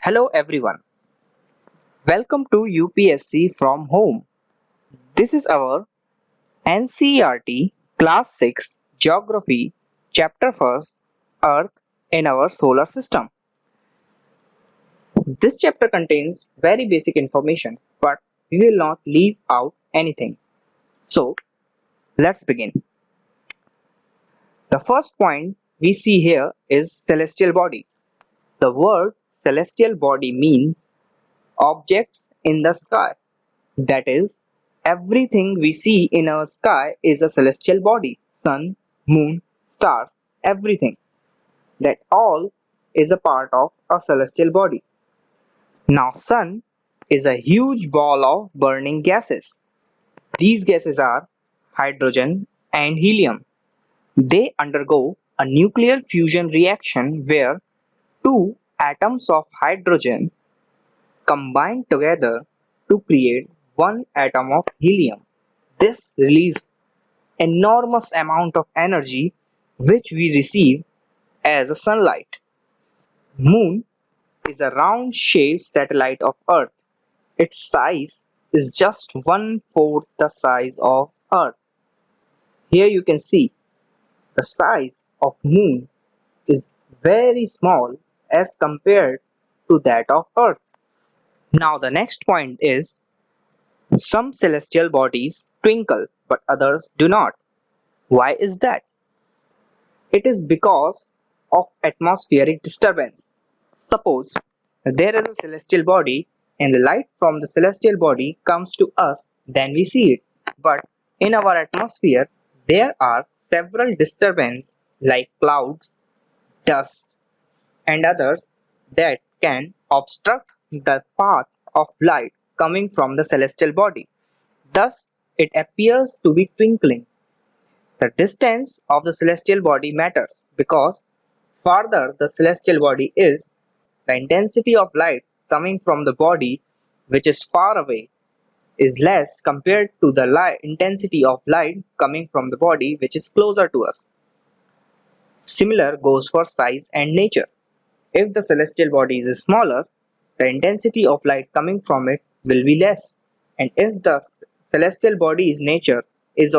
Hello everyone. Welcome to UPSC from home. This is our NCERT Class 6 Geography Chapter 1st Earth in our solar system. This chapter contains very basic information, but we will not leave out anything. So, let's begin. The first point we see here is celestial body. The word celestial body means objects in the sky. That is, everything we see in our sky is a celestial body. Sun, moon, stars, everything. That all is a part of a celestial body. Now, sun is a huge ball of burning gases. These gases are hydrogen and helium. They undergo a nuclear fusion reaction where two atoms of hydrogen combine together to create one atom of helium. This releases enormous amount of energy which we receive as a sunlight. Moon is a round-shaped satellite of Earth. Its size is just 1/4 the size of Earth. Here you can see the size of Moon is very small as compared to that of Earth. Now the next point is some celestial bodies twinkle but others do not. Why is that? It is because of atmospheric disturbance. Suppose there is a celestial body and the light from the celestial body comes to us, then we see it. But in our atmosphere, there are several disturbances like clouds, dust, and others that can obstruct the path of light coming from the celestial body. Thus, it appears to be twinkling. The distance of the celestial body matters because farther the celestial body is, the intensity of light coming from the body which is far away is less compared to the intensity of light coming from the body which is closer to us. Similar goes for size and nature. If the celestial body is smaller, the intensity of light coming from it will be less, and if the celestial body's nature is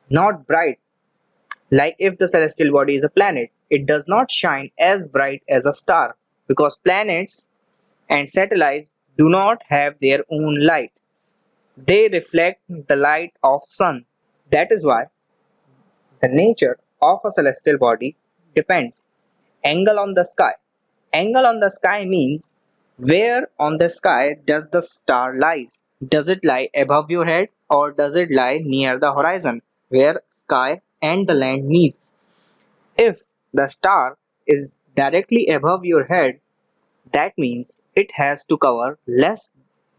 not bright, like if the celestial body is a planet, it does not shine as bright as a star because planets and satellites do not have their own light. They reflect the light of sun. That is why the nature of a celestial body depends. Angle on the sky. Angle on the sky means where on the sky does the star lie? Does it lie above your head or does it lie near the horizon where sky and the land meet? If the star is directly above your head, that means it has to cover less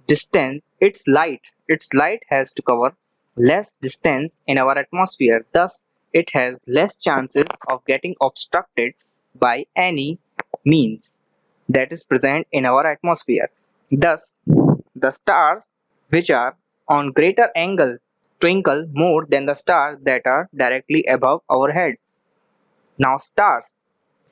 distance. Its light has to cover less distance in our atmosphere. Thus, it has less chances of getting obstructed by any means that is present in our atmosphere. Thus, the stars which are on greater angle twinkle more than the stars that are directly above our head. Now stars.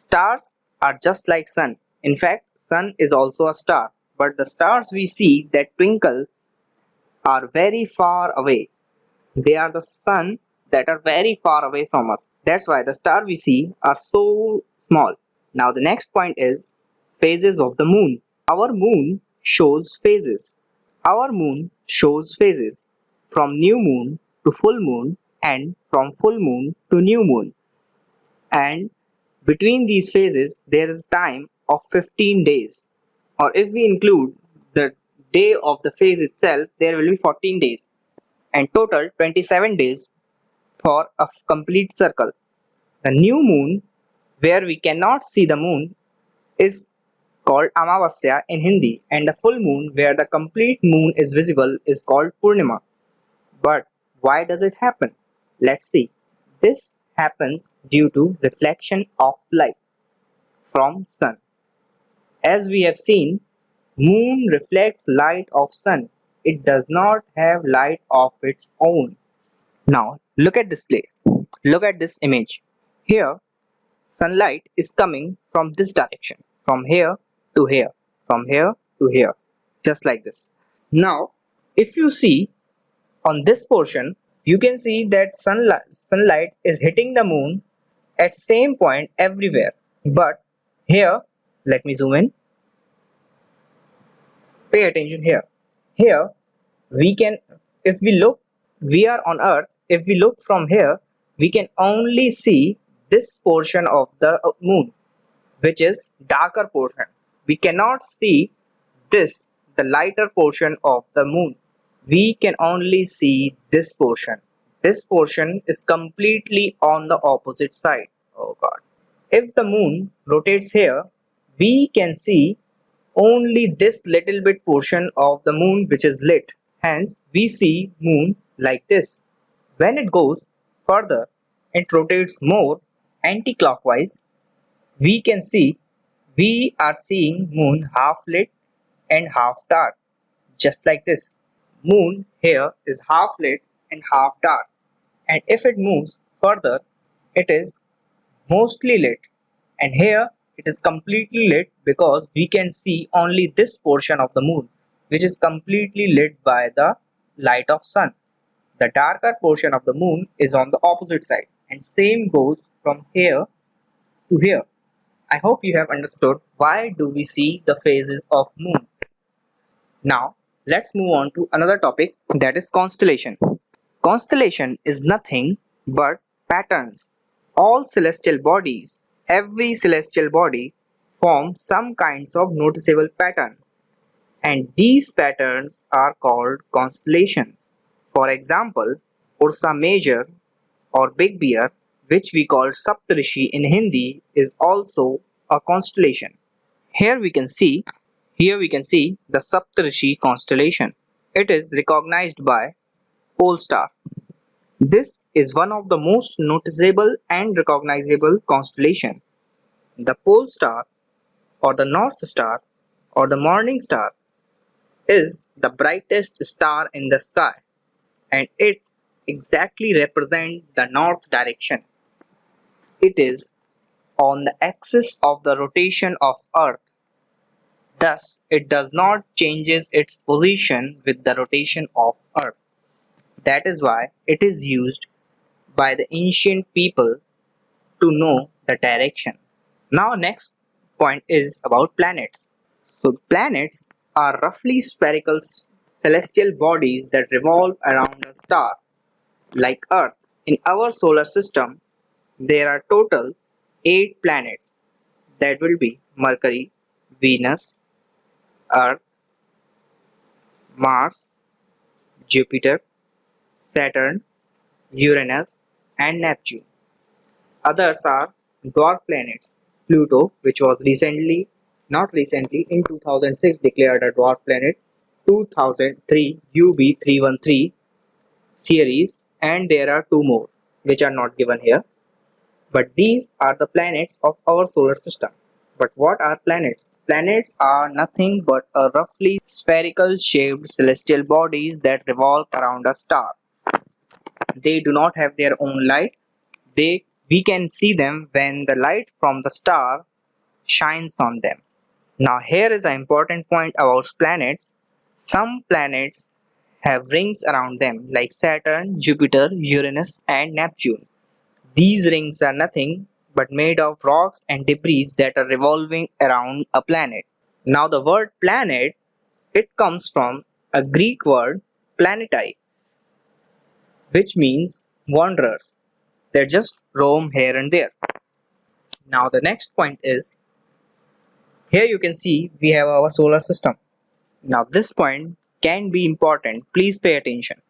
Stars are just like sun. In fact, sun is also a star, but the stars we see that twinkle are very far away. They are the sun that are very far away from us. That's why the star we see are so small. Now the next point is phases of the moon. Our moon shows phases. Our moon shows phases from new moon to full moon and from full moon to new moon. And between these phases there is time of 15 days. Or if we include the day of the phase itself, there will be 14 days. And total 27 days for a complete circle. The new moon, where we cannot see the moon, is called Amavasya in Hindi, and the full moon, where the complete moon is visible, is called Purnima. But why does it happen? Let's see. This happens due to reflection of light from sun. As we have seen, moon reflects light of sun. It does not have light of its own. Now look at this place. Look at this image. Here sunlight is coming from this direction. From here to here, from here to here, just like this. Now, if you see on this portion, you can see that sunlight is hitting the moon at same point everywhere. But here, let me zoom in. Pay attention here. Here, we can, if we look, we are on Earth. If we look from here, we can only see this portion of the moon, which is darker portion. We cannot see this, the lighter portion of the moon. We can only see this portion. This portion is completely on the opposite side. Oh God. If the moon rotates here, we can see only this little bit portion of the moon which is lit. Hence, we see moon like this. When it goes further, it rotates more anti-clockwise. We can see, we are seeing moon half lit and half dark, just like this. Moon here is half lit and half dark, and if it moves further, it is mostly lit, and here it is completely lit because we can see only this portion of the moon, which is completely lit by the light of sun. The darker portion of the moon is on the opposite side, and same goes from here to here. I hope you have understood why do we see the phases of moon. Now let's move on to another topic, that is constellation. Constellation is nothing but patterns. All celestial bodies, every celestial body forms some kinds of noticeable pattern, and these patterns are called constellations. For example, Ursa Major or Big Bear, which we call Sapt Rishi in Hindi, is also a constellation. Here we can see the Sapt Rishi constellation. It is recognized by pole star. This is one of the most noticeable and recognizable constellation. The pole star or the north star or the morning star is the brightest star in the sky, and it exactly represents the north direction. It is on the axis of the rotation of Earth. Thus, it does not changes its position with the rotation of Earth. That is why it is used by the ancient people to know the direction. Now next point is about planets. So planets are roughly spherical celestial bodies that revolve around a star. Like Earth, in our solar system, there are total 8 planets. That will be Mercury, Venus, Earth, Mars, Jupiter, Saturn, Uranus, and Neptune. Others are dwarf planets. Pluto, which was in 2006 declared a dwarf planet, 2003 UB313 series, and there are 2 more which are not given here. But these are the planets of our solar system. But what are planets? Planets are nothing but a roughly spherical shaped celestial bodies that revolve around a star. They do not have their own light. We can see them when the light from the star shines on them. Now here is an important point about planets. Some planets have rings around them like Saturn, Jupiter, Uranus, and Neptune. These rings are nothing but made of rocks and debris that are revolving around a planet. Now the word planet, it comes from a Greek word planetai, which means wanderers. They just roam here and there. Now the next point is, here you can see we have our solar system. Now this point can be important, please pay attention.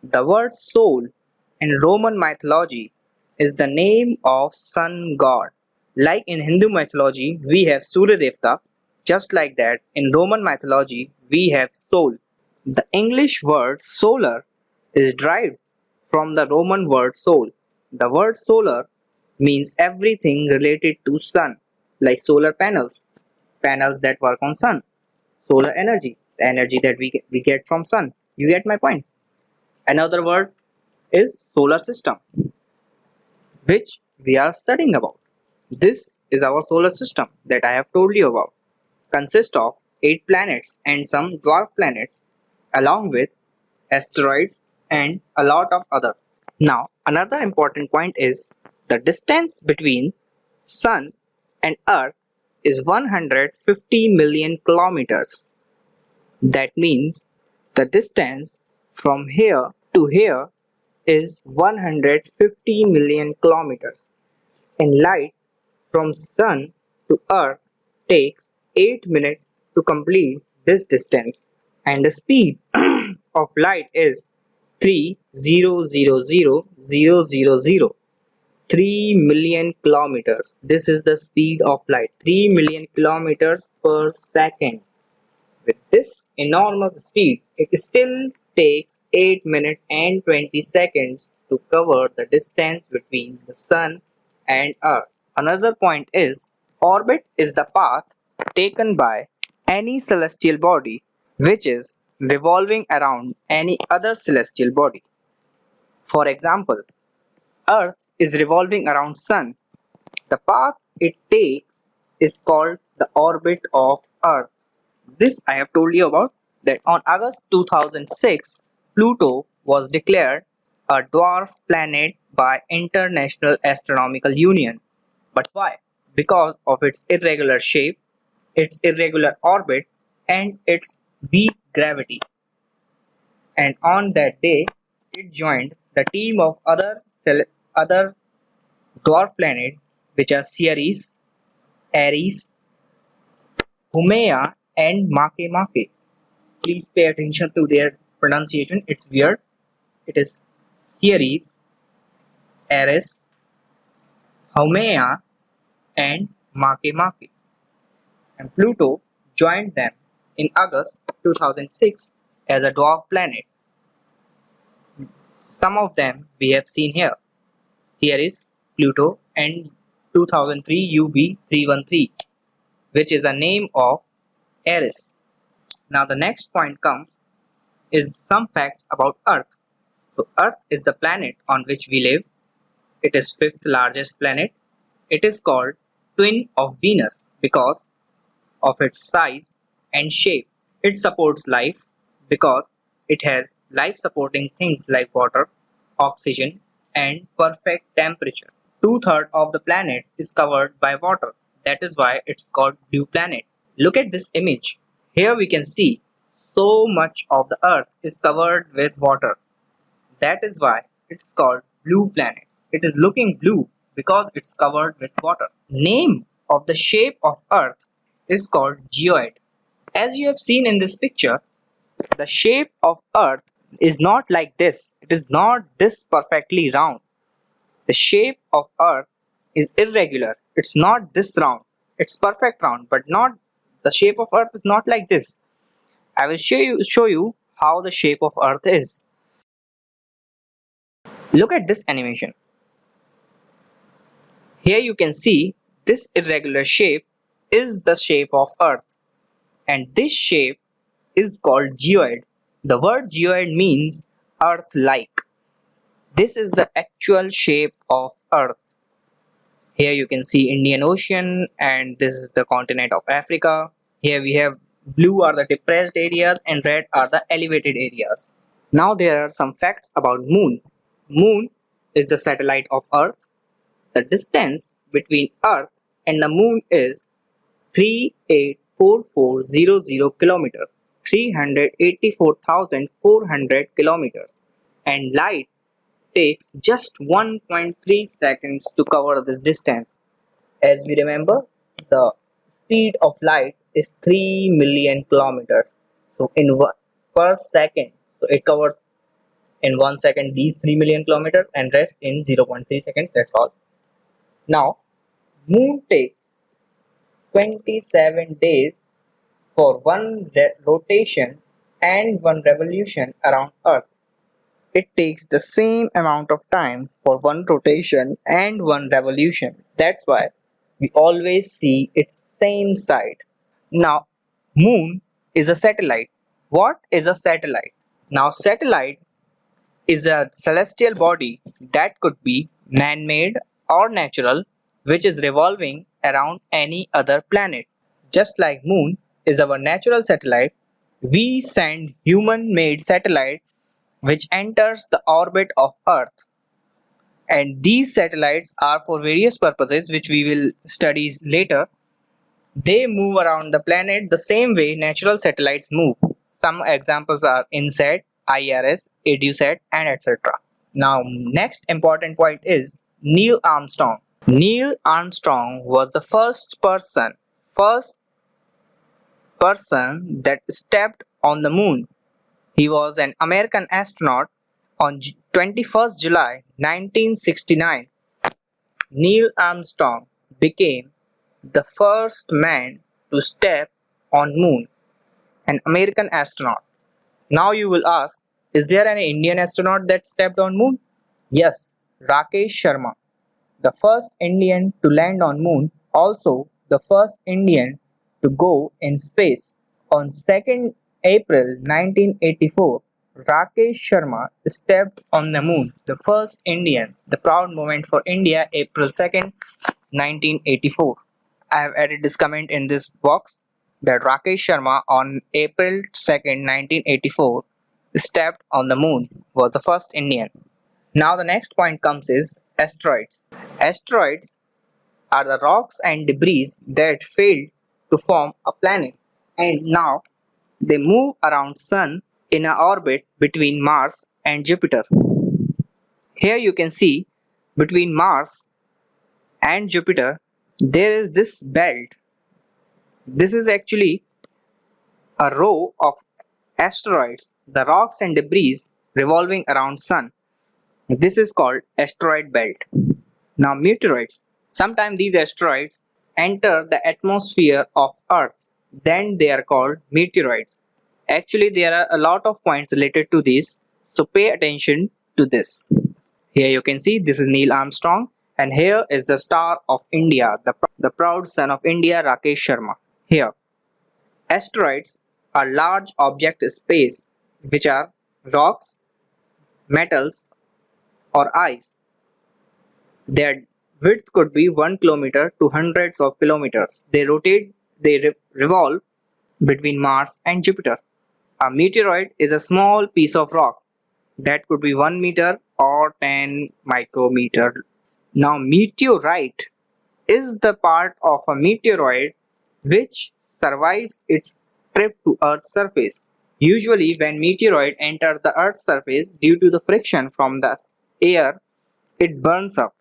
The word soul in Roman mythology is the name of sun god. Like in Hindu mythology we have Surya Devta, just like that in Roman mythology we have soul. The English word solar is derived from the Roman word soul. The word solar means everything related to sun, like solar panels that work on sun, solar energy, the energy that we get from sun. You get my point. Another word is solar system, which we are studying about. This is our solar system that I have told you about. consists of 8 planets and some dwarf planets along with asteroids and a lot of other. Now another important point is the distance between Sun and Earth is 150 million kilometers. That means the distance from here to here is 150 million kilometers. And light from Sun to Earth takes 8 minutes to complete this distance. And the speed of light is 3,000,000. 3 million kilometers. This is the speed of light. 3 million kilometers per second. With this enormous speed, it still takes 8 minutes and 20 seconds to cover the distance between the Sun and Earth. Another point is, orbit is the path taken by any celestial body which is revolving around any other celestial body. For example, Earth is revolving around Sun. The path it takes is called the orbit of Earth. This I have told you about, that on August 2006, Pluto was declared a dwarf planet by International Astronomical Union. But why? Because of its irregular shape, its irregular orbit, and its weak gravity. And on that day, it joined the team of other dwarf planets which are Ceres, Aries, Haumea, and Makemake. Please pay attention to their pronunciation. It's weird. It is Ceres, Aries, Haumea, and Makemake. And Pluto joined them in August 2006 as a dwarf planet. Some of them we have seen here: Ceres, Pluto, and 2003 UB313, which is a name of Aries. Now the next point comes is some facts about Earth. So Earth is the planet on which we live. It is fifth largest planet. It is called twin of Venus because of its size and shape. It supports life because it has life supporting things like water, oxygen, and perfect temperature. 2/3 of the planet is covered by water. That is why it's called blue planet. Look at this image. Here we can see so much of the Earth is covered with water. That is why it's called blue planet. It is looking blue because it's covered with water. Name of the shape of Earth is called geoid. As you have seen in this picture, the shape of Earth is not like this. It is not this perfectly round. The shape of Earth is irregular. It's not this round. It's perfect round, but not the shape of Earth is not like this. I will show you how the shape of Earth is. Look at this animation. Here you can see this irregular shape is the shape of Earth, and this shape is called geoid. The word geoid means Earth-like. This is the actual shape of Earth. Here you can see Indian Ocean, and this is the continent of Africa. Here we have blue are the depressed areas and red are the elevated areas. Now there are some facts about Moon. Moon is the satellite of Earth. The distance between Earth and the Moon is 384400 kilometers, 384,400 kilometers, and light takes just 1.3 seconds to cover this distance. As we remember, the speed of light is 3 million kilometers. So per second, so it covers in 1 second these 3 million kilometers and rest in 0.3 seconds. That's all. Now, Moon takes 27 days for one rotation and one revolution around Earth. It takes the same amount of time for one rotation and one revolution. That's why we always see its same side. Now, Moon is a satellite. What is a satellite? Now, satellite is a celestial body that could be man-made or natural, which is revolving around any other planet. Just like Moon, is our natural satellite. We send human-made satellite which enters the orbit of Earth. And these satellites are for various purposes which we will study later. They move around the planet the same way natural satellites move. Some examples are INSAT, IRS, EduSat, and etc. Now, next important point is Neil Armstrong. Neil Armstrong was the first person that stepped on the moon. He was an American astronaut on 21st July 1969. Neil Armstrong became the first man to step on moon, an American astronaut. Now you will ask, is there an Indian astronaut that stepped on moon? Yes, Rakesh Sharma, the first Indian to land on moon, also the first Indian to go in space. On 2nd April 1984, Rakesh Sharma stepped on the moon, the first Indian, the proud moment for India, April 2nd, 1984. I have added this comment in this box that Rakesh Sharma on April 2nd, 1984 stepped on the moon, was the first Indian. Now the next point comes is asteroids. Asteroids are the rocks and debris that failed to form a planet, and now they move around Sun in an orbit between Mars and Jupiter. Here you can see between Mars and Jupiter there is this belt. This is actually a row of asteroids, the rocks and debris revolving around Sun. This is called asteroid belt. Now meteoroids. Sometimes these asteroids enter the atmosphere of Earth. Then they are called meteoroids. Actually, there are a lot of points related to this, so pay attention to this. Here you can see this is Neil Armstrong, and here is the star of India, the proud son of India, Rakesh Sharma. Here, asteroids are large objects in space which are rocks, metals, or ice. Their width could be 1 kilometer to hundreds of kilometers. They revolve between Mars and Jupiter. A meteoroid is a small piece of rock that could be 1 meter or 10 micrometer. Now meteorite is the part of a meteoroid which survives its trip to Earth's surface. Usually when meteoroid enters the Earth's surface, due to the friction from the air, it burns up.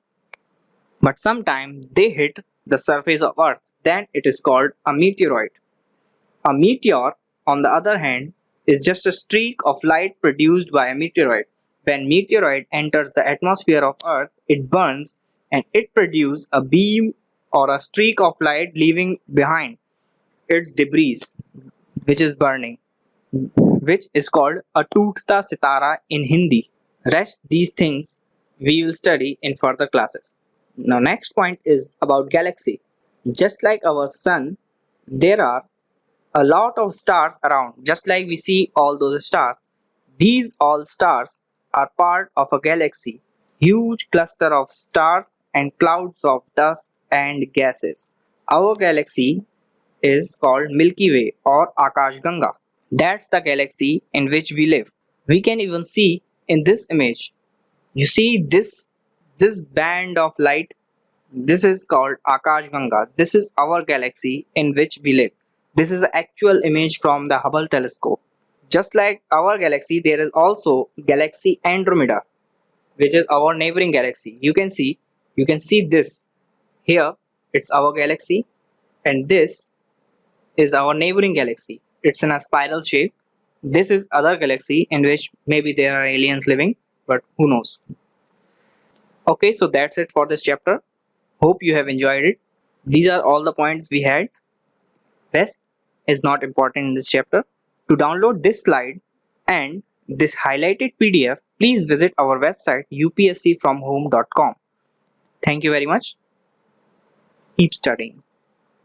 But sometimes they hit the surface of Earth, then it is called a meteoroid. A meteor, on the other hand, is just a streak of light produced by a meteoroid. When meteoroid enters the atmosphere of Earth, it burns and it produces a beam or a streak of light, leaving behind its debris, which is burning, which is called a tootda sitara in Hindi. Rest these things we will study in further classes. Now next point is about galaxy. Just like our sun, there are a lot of stars around. Just like we see all those stars, these all stars are part of a galaxy. Huge cluster of stars and clouds of dust and gases. Our galaxy is called Milky Way or Aakash Ganga. That's the galaxy in which we live. We can even see in this image. You see this band of light. This is called Aakash Ganga. This is our galaxy in which we live. This is the actual image from the Hubble telescope. Just like our galaxy, there is also galaxy Andromeda, which is our neighboring galaxy. You can see this. Here it's our galaxy, and this is our neighboring galaxy. It's in a spiral shape. This is other galaxy in which maybe there are aliens living, but who knows. Okay, so that's it for this chapter. Hope you have enjoyed it. These are all the points we had. Rest is not important in this chapter. To download this slide and this highlighted PDF, please visit our website upscfromhome.com. Thank you very much. Keep studying.